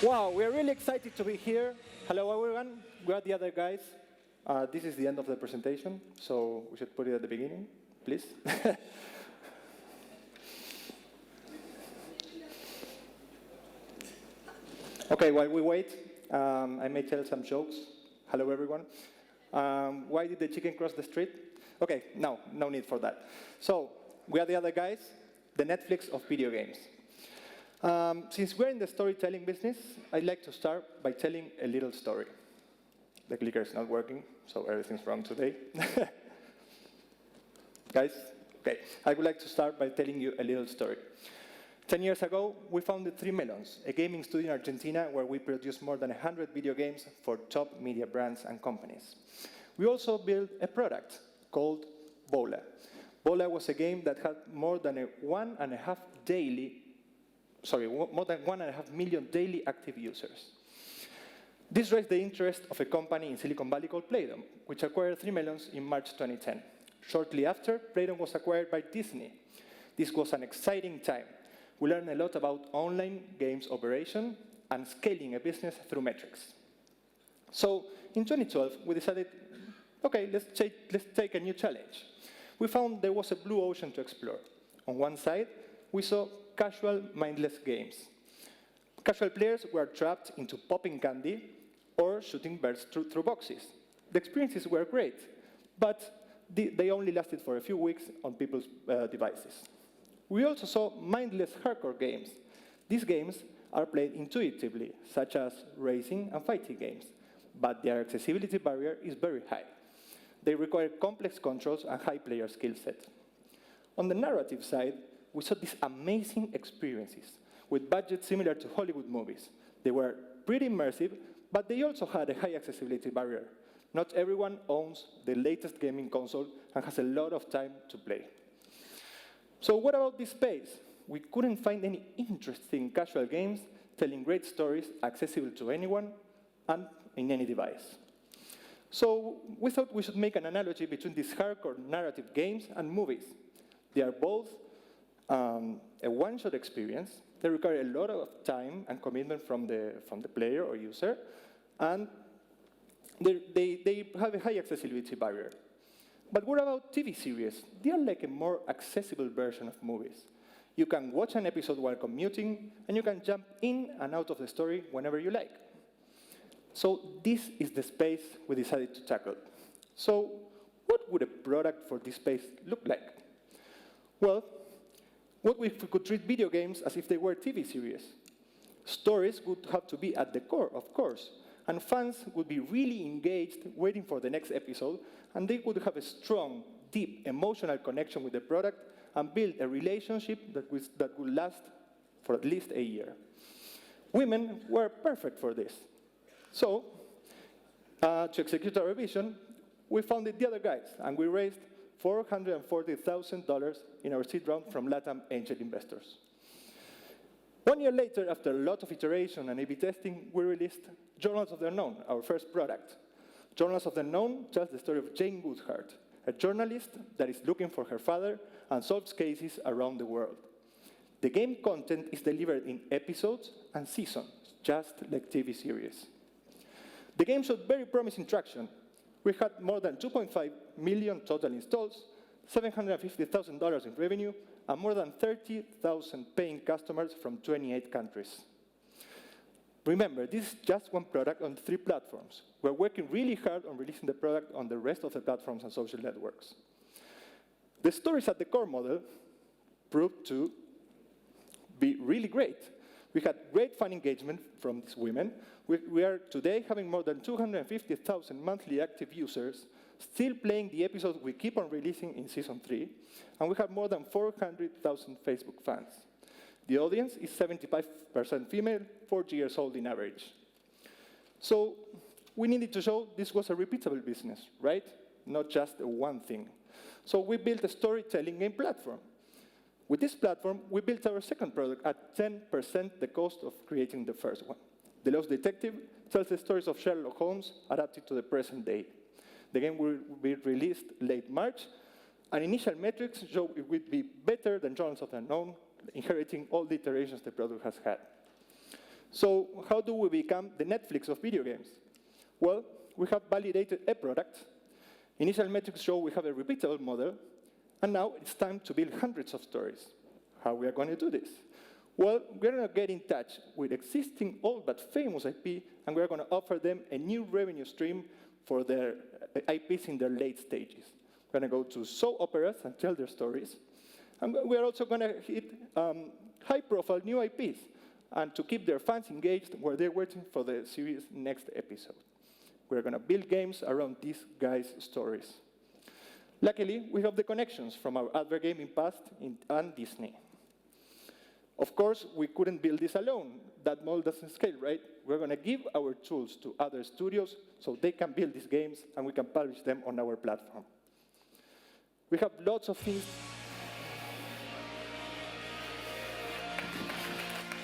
Wow, we're really excited to be here. Hello, everyone. We are the other guys. This is the end of the presentation, so we should put it at the beginning, please. OK, while we wait, I may tell some jokes. Hello, everyone. Why did the chicken cross the street? OK, no need for that. So we are the other guys, the Netflix of video games. Since we're in the storytelling business, I'd like to start by telling a little story. The clicker is not working, so everything's wrong today. Guys, OK. I would like to start by telling you a little story. 10 years ago, we founded Three Melons, a gaming studio in Argentina where we produce more than 100 video games for top media brands and companies. We also built a product called Bola. Bola was a game that had more than 1.5 million daily active users. This raised the interest of a company in Silicon Valley called Playdom, which acquired Three Melons in March 2010. Shortly after, Playdom was acquired by Disney. This was an exciting time. We learned a lot about online games operation and scaling a business through metrics. So in 2012, we decided, OK, let's take a new challenge. We found there was a blue ocean to explore. On one side, we saw casual, mindless games. Casual players were trapped into popping candy or shooting birds through boxes. The experiences were great, but they only lasted for a few weeks on people's devices. We also saw mindless hardcore games. These games are played intuitively, such as racing and fighting games, but their accessibility barrier is very high. They require complex controls and high player skill set. On the narrative side, we saw these amazing experiences with budgets similar to Hollywood movies. They were pretty immersive, but they also had a high accessibility barrier. Not everyone owns the latest gaming console and has a lot of time to play. So what about this space? We couldn't find any interesting casual games telling great stories accessible to anyone and in any device. So we thought we should make an analogy between these hardcore narrative games and movies. They are both a one-shot experience. They require a lot of time and commitment from the player or user, and they have a high accessibility barrier. But what about TV series? They are like a more accessible version of movies. You can watch an episode while commuting, and you can jump in and out of the story whenever you like. So this is the space we decided to tackle. So what would a product for this space look like? Well, what if we could treat video games as if they were TV series? Stories would have to be at the core, of course, and fans would be really engaged waiting for the next episode, and they would have a strong, deep, emotional connection with the product and build a relationship that would last for at least a year. Women were perfect for this. So, to execute our vision, we founded the other guys, and we raised $440,000 in our seed round from LATAM angel investors. 1 year later, after a lot of iteration and A/B testing, we released Journals of the Unknown, our first product. Journals of the Unknown tells the story of Jane Goodhart, a journalist that is looking for her father and solves cases around the world. The game content is delivered in episodes and seasons, just like TV series. The game showed very promising traction. We had more than 2.5 million total installs, $750,000 in revenue, and more than 30,000 paying customers from 28 countries. Remember, this is just one product on 3 platforms. We're working really hard on releasing the product on the rest of the platforms and social networks. The stories at the core model proved to be really great. We had great fan engagement from these women. We are today having more than 250,000 monthly active users, still playing the episodes we keep on releasing in Season 3, and we have more than 400,000 Facebook fans. The audience is 75% female, 40 years old in average. So we needed to show this was a repeatable business, right? Not just one thing. So we built a storytelling game platform. With this platform, we built our second product at 10% the cost of creating the first one. The Lost Detective tells the stories of Sherlock Holmes adapted to the present day. The game will be released late March, and initial metrics show it will be better than Journals of the Unknown, inheriting all the iterations the product has had. So how do we become the Netflix of video games? Well, we have validated a product. Initial metrics show we have a repeatable model. And now it's time to build hundreds of stories. How we are going to do this? Well, we're going to get in touch with existing old but famous IP, and we're going to offer them a new revenue stream for their IPs in their late stages. We're going to go to soap operas and tell their stories. And we're also going to hit high-profile new IPs, and to keep their fans engaged while they're waiting for the series' next episode. We're going to build games around these guys' stories. Luckily, we have the connections from our advert gaming past and Disney. Of course, we couldn't build this alone. That model doesn't scale, right? We're going to give our tools to other studios so they can build these games and we can publish them on our platform. We have lots of things